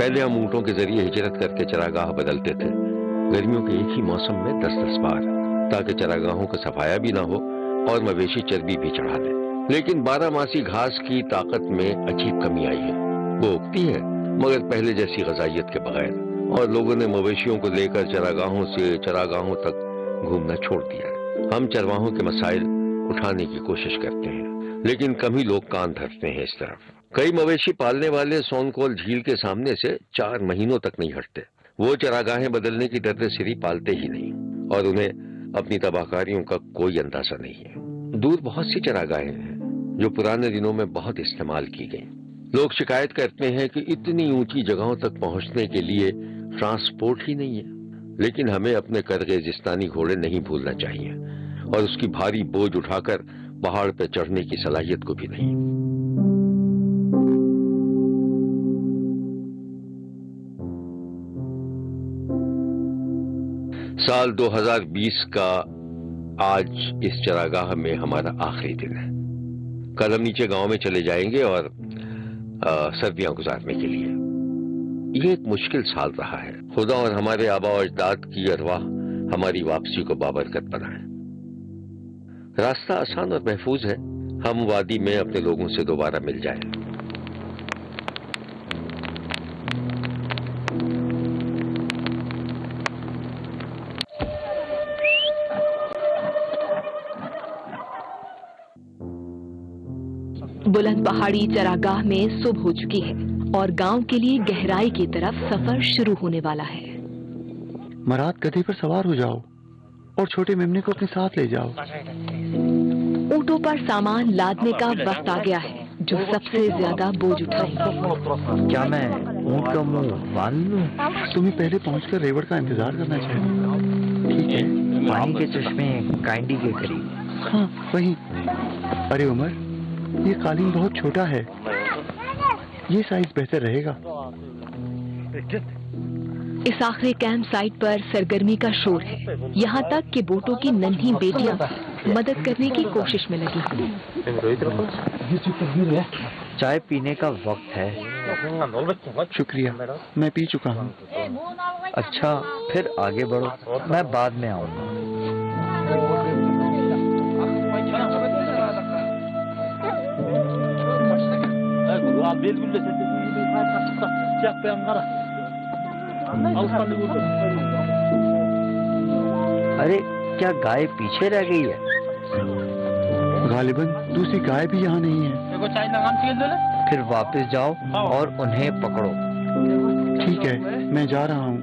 پہلے ہم اونٹوں کے ذریعے ہجرت کر کے چراگاہ بدلتے تھے، گرمیوں کے ایک ہی موسم میں 10-10 بار، تاکہ چراگاہوں کا صفایا بھی نہ ہو اور مویشی چربی بھی چڑھا دیں۔ لیکن 12 ماسی گھاس کی طاقت میں عجیب کمی آئی ہے، وہ اگتی ہے مگر پہلے جیسی غذائیت کے بغیر، اور لوگوں نے مویشیوں کو لے کر چراگاہوں سے چراگاہوں تک گھومنا چھوڑ دیا ہے۔ ہم چرواہوں کے مسائل اٹھانے کی کوشش کرتے ہیں، لیکن کم ہی لوگ کان دھرتے ہیں اس طرف۔ کئی مویشی پالنے والے سونکول جھیل کے سامنے سے 4 مہینوں تک نہیں ہٹتے۔ وہ چراگاہیں بدلنے کی درد سری پالتے ہی نہیں، اور انہیں اپنی تباہ کاریوں کا کوئی اندازہ نہیں ہے۔ دور بہت سی چراگاہیں ہیں جو پرانے دنوں میں بہت استعمال کی گئیں۔ لوگ شکایت کرتے ہیں کہ اتنی اونچی جگہوں تک پہنچنے کے لیے ٹرانسپورٹ ہی نہیں ہے، لیکن ہمیں اپنے قرغیزستانی گھوڑے نہیں بھولنا چاہیے، اور اس کی بھاری بوجھ اٹھا کر پہاڑ پہ چڑھنے کی صلاحیت کو بھی نہیں۔ سال 2020 کا آج اس چراگاہ میں ہمارا آخری دن ہے۔ کل ہم نیچے گاؤں میں چلے جائیں گے اور سردیاں گزارنے کے لیے۔ یہ ایک مشکل سال رہا ہے۔ خدا اور ہمارے آبا و اجداد کی ارواح ہماری واپسی کو بابرکت بنائے۔ راستہ آسان اور محفوظ ہے، ہم وادی میں اپنے لوگوں سے دوبارہ مل جائیں۔ بلند پہاڑی چراگاہ میں صبح ہو چکی ہے اور گاؤں کے لیے گہرائی کی طرف سفر شروع ہونے والا ہے۔ مراد گدھے پر سوار ہو جاؤ اور چھوٹے میمنے کو اپنے ساتھ لے جاؤ۔ اونٹوں پر سامان لادنے کا وقت آ گیا ہے، جو سب سے زیادہ بوجھ اٹھائیں گے۔ کیا میں اونٹ کا منہ باندھ لوں؟ تمہیں پہلے پہنچ کر ریوڑ کا انتظار کرنا چاہیے۔ ٹھیک ہے، پانی کے چشمے کائنڈی کے قریب۔ ہاں وہیں۔ ارے عمر، یہ قالین بہت چھوٹا ہے، یہ سائز بہتر رہے گا۔ اس آخری کیمپ سائٹ پر سرگرمی کا شور ہے، یہاں تک کہ بوٹوں کی ننھی بیٹیاں مدد کرنے کی کوشش میں لگی ہیں۔ چائے پینے کا وقت ہے۔ شکریہ، میں پی چکا ہوں۔ اچھا، پھر آگے بڑھو، میں بعد میں آؤں گا۔ ارے کیا گائے پیچھے رہ گئی ہے؟ غالباً دوسری گائے بھی یہاں نہیں ہے۔ پھر واپس جاؤ اور انہیں پکڑو۔ ٹھیک ہے، میں جا رہا ہوں۔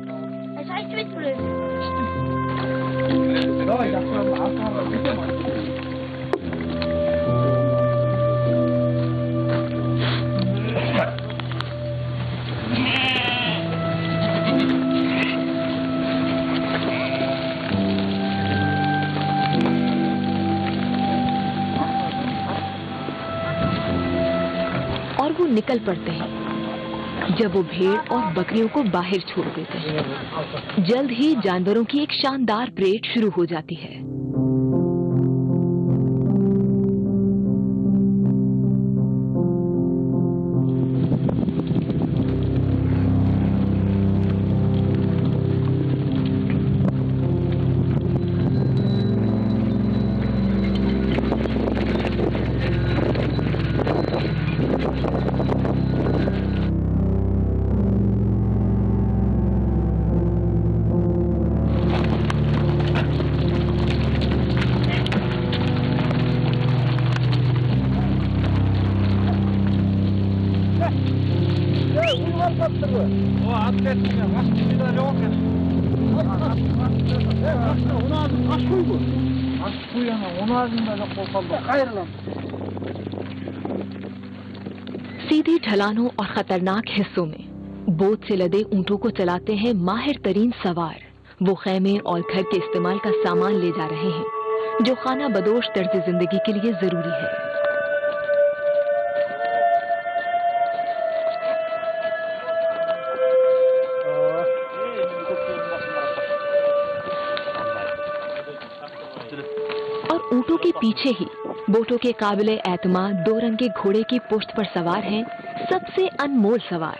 اور وہ نکل پڑتے ہیں جب وہ بھیڑ اور بکریوں کو باہر چھوڑ دیتے ہیں۔ جلد ہی جانوروں کی ایک شاندار پریڈ شروع ہو جاتی ہے۔ سیدھی ڈھلانوں اور خطرناک حصوں میں بوجھ سے لدے اونٹوں کو چلاتے ہیں ماہر ترین سوار۔ وہ خیمے اور گھر کے استعمال کا سامان لے جا رہے ہیں جو خانہ بدوش طرز زندگی کے لیے ضروری ہے۔ اور اونٹوں کے پیچھے ہی بوٹوں کے قابل اعتماد 2 رنگے گھوڑے کی پشت پر سوار ہیں سب سے انمول سوار،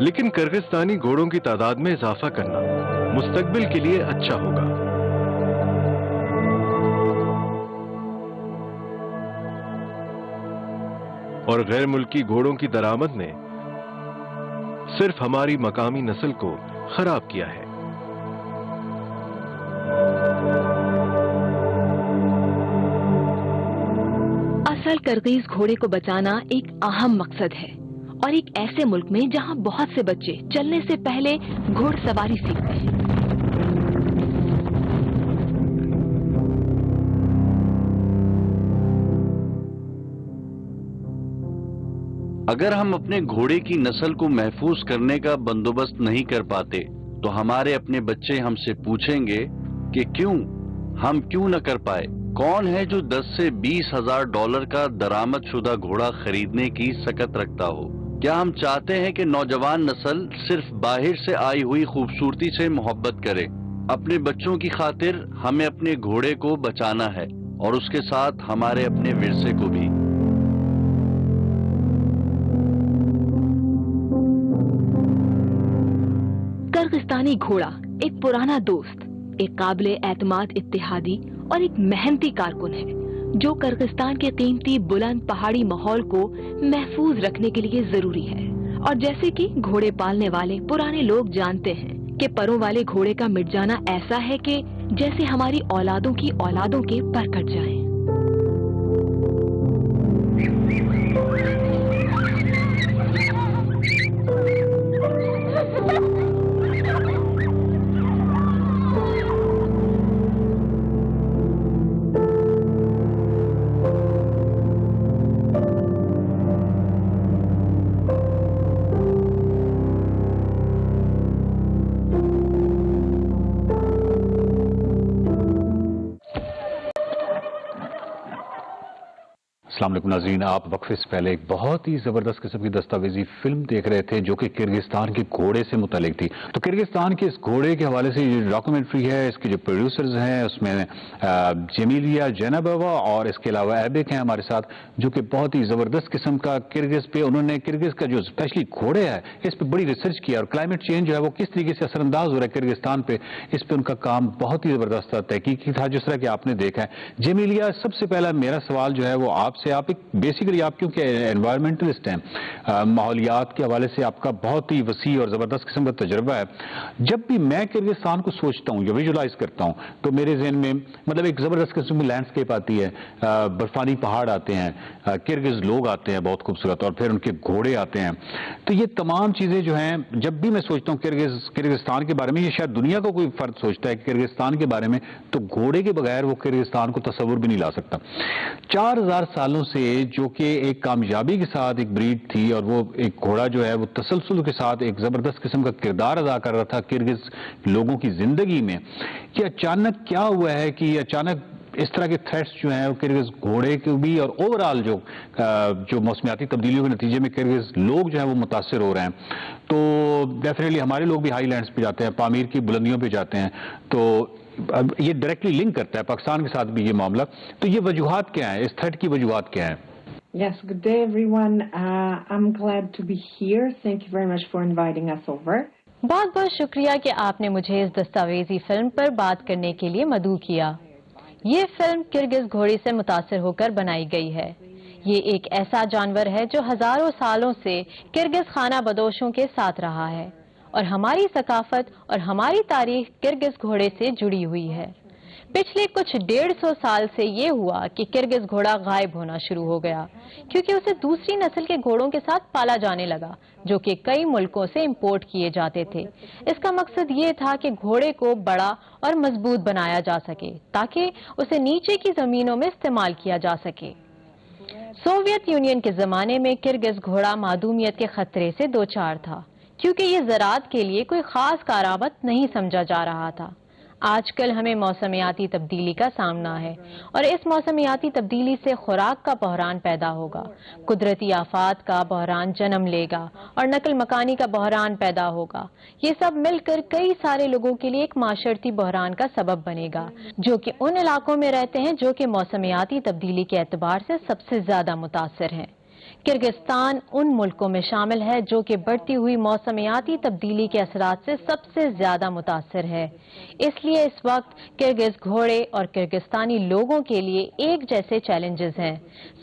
لیکن کرغزستانی گھوڑوں کی تعداد میں اضافہ کرنا مستقبل کے لیے اچھا ہوگا۔ اور غیر ملکی گھوڑوں کی درآمد نے صرف ہماری مقامی نسل کو خراب کیا ہے۔ اصل کرغیز گھوڑے کو بچانا ایک اہم مقصد ہے، اور ایک ایسے ملک میں جہاں بہت سے بچے چلنے سے پہلے گھوڑ سواری سیکھتے ہیں۔ اگر ہم اپنے گھوڑے کی نسل کو محفوظ کرنے کا بندوبست نہیں کر پاتے تو ہمارے اپنے بچے ہم سے پوچھیں گے کہ ہم کیوں نہ کر پائے۔ کون ہے جو 10 سے 20 ہزار ڈالر کا درآمد شدہ گھوڑا خریدنے کی سکت رکھتا ہو؟ کیا ہم چاہتے ہیں کہ نوجوان نسل صرف باہر سے آئی ہوئی خوبصورتی سے محبت کرے؟ اپنے بچوں کی خاطر ہمیں اپنے گھوڑے کو بچانا ہے، اور اس کے ساتھ ہمارے اپنے ورثے کو بھی۔ کرغزستانی گھوڑا ایک پرانا دوست، ایک قابل اعتماد اتحادی اور ایک محنتی کارکن ہے جو کرغزستان کے قیمتی بلند پہاڑی ماحول کو محفوظ رکھنے کے لیے ضروری ہے۔ اور جیسے کہ گھوڑے پالنے والے پرانے لوگ جانتے ہیں کہ پروں والے گھوڑے کا مٹ جانا ایسا ہے کہ جیسے ہماری اولادوں کی اولادوں کے پر کٹ جائیں۔ السلام علیکم ناظرین، آپ وقفے سے پہلے ایک بہت ہی زبردست قسم کی دستاویزی فلم دیکھ رہے تھے جو کہ کرغزستان کے گھوڑے سے متعلق تھی۔ تو کرغزستان کے اس گھوڑے کے حوالے سے یہ ڈاکومنٹری ہے، اس کے جو پروڈیوسرز ہیں اس میں جمیلیا جینابووا اور اس کے علاوہ ایبک ہیں ہمارے ساتھ، جو کہ بہت ہی زبردست قسم کا کرغز پہ انہوں نے کرغز کا جو اسپیشلی گھوڑے ہے اس پہ بڑی ریسرچ کیا، اور کلائمیٹ چینج جو ہے وہ کس طریقے سے اثر انداز ہو رہا ہے کرغزستان پہ، اس پہ ان کا کام بہت ہی زبردست تھا، تحقیقی تھا، جس طرح کہ آپ نے دیکھا ہے۔ جمیلیا، سب سے پہلا میرا سوال جو ہے وہ آپ سے، آپ ایک بیسیکلی آپ کیونکہ انوائرمنٹلسٹ ہیں، ماحولیات کے حوالے سے آپ کا بہت ہی وسیع اور زبردست قسم کا تجربہ ہے۔ جب بھی میں کرغزستان کو سوچتا ہوں یا ویژولائز کرتا ہوں تو میرے ذہن میں مطلب ایک زبردست قسم کی لینڈسکیپ آتی ہے، برفانی پہاڑ آتے ہیں، کرغز لوگ آتے ہیں بہت خوبصورت، اور پھر ان کے گھوڑے آتے ہیں۔ تو یہ تمام چیزیں جو ہیں جب بھی میں سوچتا ہوں کرغزستان کے بارے میں، یہ شاید دنیا کو کوئی فرد سوچتا ہے کہ کرغزستان کے بارے میں، تو گھوڑے کے بغیر وہ کرغزستان کو تصور بھی نہیں لا سکتا۔ 4000 سالوں سے جو کہ ایک کامیابی کے ساتھ ایک بریڈ تھی، اور وہ ایک گھوڑا جو ہے وہ تسلسل کے ساتھ ایک زبردست قسم کا کردار ادا کر رہا تھا کرغز لوگوں کی زندگی میں، کہ اچانک کیا ہوا ہے کہ اچانک اس طرح کے تھریٹس جو ہیں وہ کرغز گھوڑے کے بھی، اور اوورآل جو موسمیاتی تبدیلیوں کے نتیجے میں کرغز لوگ جو ہیں وہ متاثر ہو رہے ہیں۔ تو ڈیفینیٹلی ہمارے لوگ بھی ہائی لینڈز پہ جاتے ہیں، پامیر کی بلندیوں پہ جاتے ہیں، تو یہ ڈائریکٹلی لنک کرتا ہے پاکستان کے ساتھ بھی یہ معاملہ۔ تو یہ وجوہات کیا ہیں، اس تھریٹ کی وجوہات کیا ہیں؟ Yes, good day everyone. I'm glad to be here. Thank you very much for inviting us over. بہت بہت شکریہ کہ آپ نے مجھے اس دستاویزی فلم پر بات کرنے کے لیے مدعو کیا۔ یہ فلم کرغز گھوڑے سے متاثر ہو کر بنائی گئی ہے۔ یہ ایک ایسا جانور ہے جو ہزاروں سالوں سے کرغز خانہ بدوشوں کے ساتھ رہا ہے، اور ہماری ثقافت اور ہماری تاریخ کرغز گھوڑے سے جڑی ہوئی ہے۔ پچھلے کچھ 150 سال سے یہ ہوا کہ کرغز گھوڑا غائب ہونا شروع ہو گیا، کیونکہ اسے دوسری نسل کے گھوڑوں کے ساتھ پالا جانے لگا جو کہ کئی ملکوں سے امپورٹ کیے جاتے تھے۔ اس کا مقصد یہ تھا کہ گھوڑے کو بڑا اور مضبوط بنایا جا سکے تاکہ اسے نیچے کی زمینوں میں استعمال کیا جا سکے۔ سوویت یونین کے زمانے میں کرغز گھوڑا معدومیت کے خطرے سے دوچار تھا، کیونکہ یہ زراعت کے لیے کوئی خاص کارآمد نہیں سمجھا جا رہا تھا۔ آج کل ہمیں موسمیاتی تبدیلی کا سامنا ہے، اور اس موسمیاتی تبدیلی سے خوراک کا بحران پیدا ہوگا، قدرتی آفات کا بحران جنم لے گا، اور نقل مکانی کا بحران پیدا ہوگا۔ یہ سب مل کر کئی سارے لوگوں کے لیے ایک معاشرتی بحران کا سبب بنے گا، جو کہ ان علاقوں میں رہتے ہیں جو کہ موسمیاتی تبدیلی کے اعتبار سے سب سے زیادہ متاثر ہیں۔ کرغزستان ان ملکوں میں شامل ہے جو کہ بڑھتی ہوئی موسمیاتی تبدیلی کے اثرات سے سب سے زیادہ متاثر ہے. اس لیے اس وقت کرغز گھوڑے اور کرغزستانی لوگوں کے لیے ایک جیسے چیلنجز ہیں.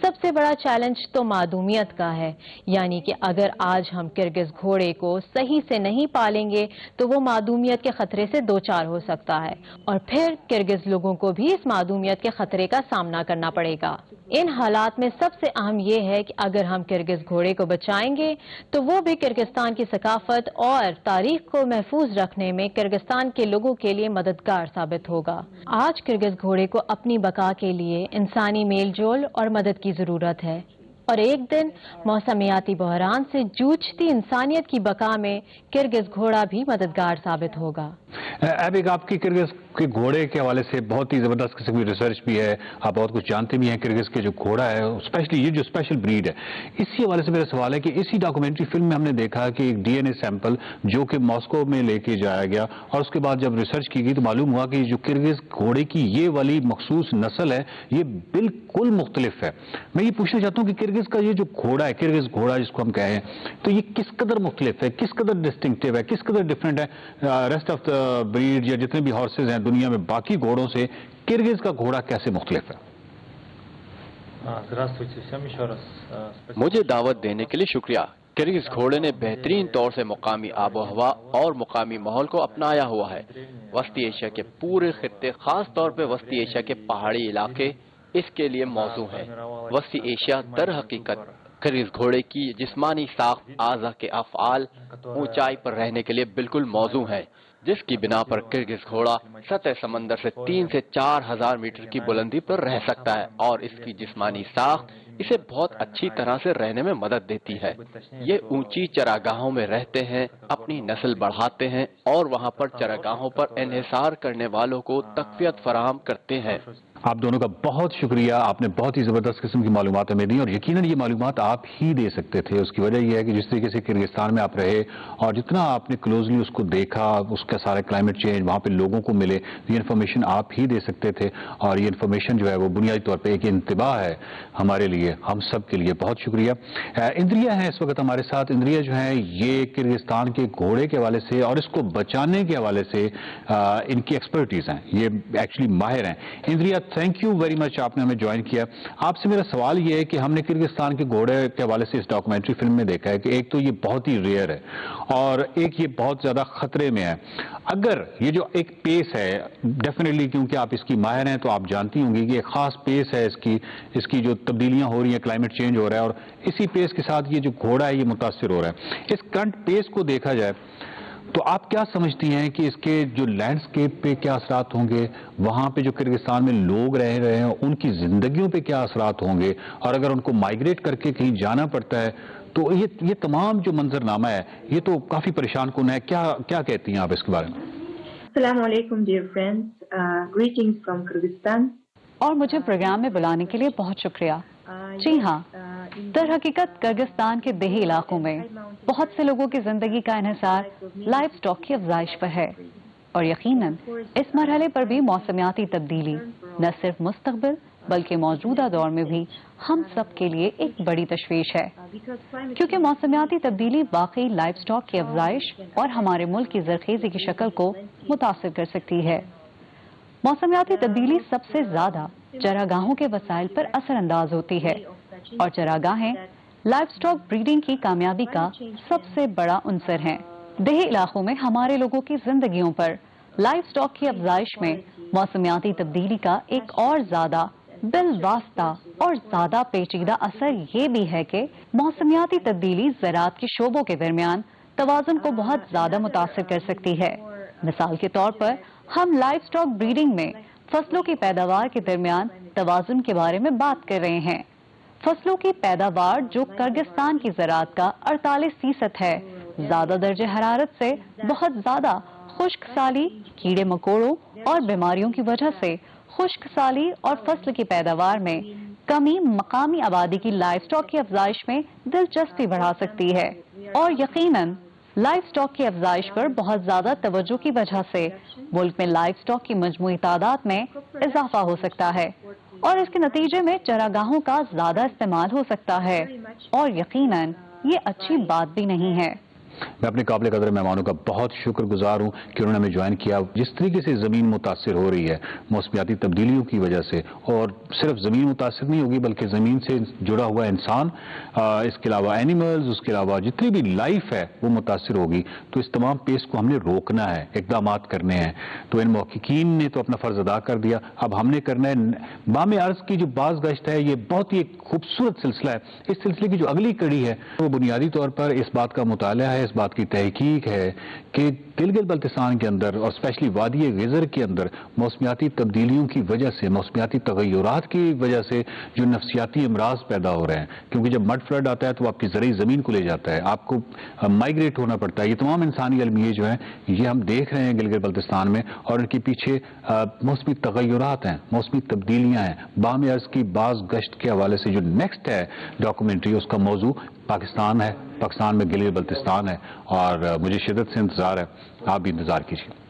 سب سے بڑا چیلنج تو معدومیت کا ہے، یعنی کہ اگر آج ہم کرغز گھوڑے کو صحیح سے نہیں پالیں گے تو وہ معدومیت کے خطرے سے دوچار ہو سکتا ہے، اور پھر کرغز لوگوں کو بھی اس معدومیت کے خطرے کا سامنا کرنا پڑے گا. ان حالات میں سب سے اہم یہ ہے کہ اگر ہم کرغز گھوڑے کو بچائیں گے تو وہ بھی کرغزستان کی ثقافت اور تاریخ کو محفوظ رکھنے میں کرغزستان کے لوگوں کے لیے مددگار ثابت ہوگا. آج کرغز گھوڑے کو اپنی بقا کے لیے انسانی میل جول اور مدد کی ضرورت ہے، اور ایک دن موسمیاتی بحران سے جوجھتی انسانیت کی بقا میں کرغز گھوڑا بھی مددگار ثابت ہوگا. ایک آپ کی کرغز کے گھوڑے کے حوالے سے بہت ہی زبردست قسم کی ریسرچ بھی ہے، آپ بہت کچھ جانتے بھی ہیں. کرغز کے جو گھوڑا ہے اسپیشلی یہ جو اسپیشل بریڈ ہے، اسی حوالے سے میرا سوال ہے کہ اسی ڈاکومنٹری فلم میں ہم نے دیکھا کہ ایک ڈی این اے سیمپل جو کہ ماسکو میں لے کے جایا گیا، اور اس کے بعد جب ریسرچ کی گئی تو معلوم ہوا کہ جو کرغز گھوڑے کی یہ والی مخصوص نسل ہے یہ بالکل مختلف ہے. میں یہ پوچھنا چاہتا ہوں کہ کرغز کا یہ جو گھوڑا ہے، کرغز گھوڑا جس کو ہم کہیں، تو یہ کس قدر مختلف ہے، کس قدر ڈسٹنکٹیو ہے، کس قدر ڈفرینٹ ہے ریسٹ آف دا بریڈ یا جتنے بھی ہارسز ہیں دنیا میں باقی گھوڑوں سے؟ کرغز کا گھوڑا کیسے مختلف ہے؟ مجھے دعوت دینے کے لیے شکریہ. کرغز گھوڑے نے بہترین طور سے مقامی آب و ہوا اور مقامی ماحول کو اپنایا ہوا ہے. وسطی ایشیا کے پورے خطے، خاص طور پہ وسطی ایشیا کے پہاڑی علاقے اس کے لیے موزوں ہیں. وسطی ایشیا در حقیقت کرغز گھوڑے کی جسمانی ساخت، اعضاء کے افعال اونچائی پر رہنے کے لیے بالکل موزوں ہے، جس کی بنا پر کرغز گھوڑا سطح سمندر سے 3 سے 4 ہزار میٹر کی بلندی پر رہ سکتا ہے، اور اس کی جسمانی ساخت اسے بہت اچھی طرح سے رہنے میں مدد دیتی ہے. یہ اونچی چراگاہوں میں رہتے ہیں، اپنی نسل بڑھاتے ہیں اور وہاں پر چراگاہوں پر انحصار کرنے والوں کو تقویت فراہم کرتے ہیں. آپ دونوں کا بہت شکریہ، آپ نے بہت ہی زبردست قسم کی معلومات ہمیں دی، اور یقیناً یہ معلومات آپ ہی دے سکتے تھے. اس کی وجہ یہ ہے کہ جس طریقے سے کرغزستان میں آپ رہے اور جتنا آپ نے کلوزلی اس کو دیکھا، اس کا سارا کلائمیٹ چینج وہاں پہ لوگوں کو ملے، یہ انفارمیشن آپ ہی دے سکتے تھے، اور یہ انفارمیشن جو ہے وہ بنیادی طور پہ ایک انتباہ ہے ہمارے لیے، ہم سب کے لیے. بہت شکریہ. اندریا ہیں اس وقت ہمارے ساتھ. اندریا جو ہیں یہ کرغزستان کے گھوڑے کے حوالے سے اور اس کو بچانے کے حوالے سے ان کی ایکسپرٹیز ہیں، یہ ایکچولی ماہر ہیں. اندریا، تھینک یو ویری مچ، آپ نے ہمیں جوائن کیا. آپ سے میرا سوال یہ ہے کہ ہم نے کرغزستان کے گھوڑے کے حوالے سے اس ڈاکومنٹری فلم میں دیکھا ہے کہ ایک تو یہ بہت ہی ریئر ہے اور ایک یہ بہت زیادہ خطرے میں ہے. اگر یہ جو ایک پیس ہے، ڈیفینیٹلی کیونکہ آپ اس کی ماہر ہیں تو آپ جانتی ہوں گی کہ ایک خاص پیس ہے اس کی جو تبدیلیاں ہو رہی ہیں، کلائمیٹ چینج ہو رہا ہے، اور اسی پیس کے ساتھ یہ جو گھوڑا ہے یہ متاثر ہو رہا ہے. اس کرنٹ پیس کو دیکھا جائے تو آپ کیا سمجھتی ہیں کہ اس کے جو لینڈسکیپ پہ کیا اثرات ہوں گے، وہاں پہ جو کرغزستان میں لوگ رہ رہے ہیں ان کی زندگیوں پہ کیا اثرات ہوں گے، اور اگر ان کو مائگریٹ کر کے کہیں جانا پڑتا ہے تو یہ تمام جو منظرنامہ ہے یہ تو کافی پریشان کن ہے. کیا کہتی ہیں آپ اس کے بارے میں؟ السلام علیکم dear friends, greetings from Kyrgyzstan. اور مجھے پروگرام میں بلانے کے لیے بہت شکریہ. جی ہاں، در حقیقت کرغزستان کے دیہی علاقوں میں بہت سے لوگوں کی زندگی کا انحصار لائف سٹاک کی افزائش پر ہے، اور یقیناً اس مرحلے پر بھی موسمیاتی تبدیلی نہ صرف مستقبل بلکہ موجودہ دور میں بھی ہم سب کے لیے ایک بڑی تشویش ہے، کیونکہ موسمیاتی تبدیلی واقعی لائف سٹاک کی افزائش اور ہمارے ملک کی زرخیزی کی شکل کو متاثر کر سکتی ہے. موسمیاتی تبدیلی سب سے زیادہ چراگاہوں کے وسائل پر اثر انداز ہوتی ہے، اور چراگاہیں لائف سٹاک بریڈنگ کی کامیابی کا سب سے بڑا عنصر ہیں. دیہی علاقوں میں ہمارے لوگوں کی زندگیوں پر لائف سٹاک کی افزائش میں موسمیاتی تبدیلی کا ایک اور زیادہ بالواسطہ اور زیادہ پیچیدہ اثر یہ بھی ہے کہ موسمیاتی تبدیلی زراعت کے شعبوں کے درمیان توازن کو بہت زیادہ متاثر کر سکتی ہے. مثال کے طور پر ہم لائف سٹاک بریڈنگ میں فصلوں کی پیداوار کے درمیان توازن کے بارے میں بات کر رہے ہیں. فصلوں کی پیداوار جو کرغزستان کی زراعت کا 48% ہے، زیادہ درجہ حرارت سے بہت زیادہ خشک سالی، کیڑے مکوڑوں اور بیماریوں کی وجہ سے خشک سالی اور فصل کی پیداوار میں کمی مقامی آبادی کی لائف سٹاک کی افزائش میں دلچسپی بڑھا سکتی ہے، اور یقیناً لائف سٹاک کی افزائش پر بہت زیادہ توجہ کی وجہ سے ملک میں لائف سٹاک کی مجموعی تعداد میں اضافہ ہو سکتا ہے، اور اس کے نتیجے میں چراگاہوں کا زیادہ استعمال ہو سکتا ہے. اور یقیناً یہ اچھی بات بھی نہیں ہے۔ میں اپنے قابل قدر مہمانوں کا بہت شکر گزار ہوں کہ انہوں نے ہمیں جوائن کیا۔ جس طریقے سے زمین متاثر ہو رہی ہے موسمیاتی تبدیلیوں کی وجہ سے، اور صرف زمین متاثر نہیں ہوگی بلکہ زمین سے جڑا ہوا انسان، اس کے علاوہ اینیملز، اس کے علاوہ جتنی بھی لائف ہے وہ متاثر ہوگی۔ تو اس تمام پیس کو ہم نے روکنا ہے، اقدامات کرنے ہیں۔ تو ان محققین نے تو اپنا فرض ادا کر دیا، اب ہم نے کرنا ہے۔ بام ارض کی جو باز گشت ہے یہ بہت ہی ایک خوبصورت سلسلہ ہے۔ اس سلسلے کی جو اگلی کڑی ہے وہ بنیادی طور پر اس بات کا مطالعہ ہے، اس بات کی تحقیق ہے کہ گلگت بلتستان کے اندر اور اسپیشلی وادی غزر کے اندر موسمیاتی تبدیلیوں کی وجہ سے، موسمیاتی تغیرات کی وجہ سے جو نفسیاتی امراض پیدا ہو رہے ہیں، کیونکہ جب مڈ فلڈ آتا ہے تو آپ کی زرعی زمین کو لے جاتا ہے، آپ کو مائگریٹ ہونا پڑتا ہے۔ یہ تمام انسانی المیے جو ہیں یہ ہم دیکھ رہے ہیں گلگت بلتستان میں، اور ان کے پیچھے موسمی تغیرات ہیں، موسمی تبدیلیاں ہیں۔ بام ارض کی باز گشت کے حوالے سے جو نیکسٹ ہے ڈاکومنٹری، اس کا موضوع پاکستان ہے، پاکستان میں گلگت بلتستان ہے، اور مجھے شدت سے انتظار ہے، آپ بھی انتظار کیجیے۔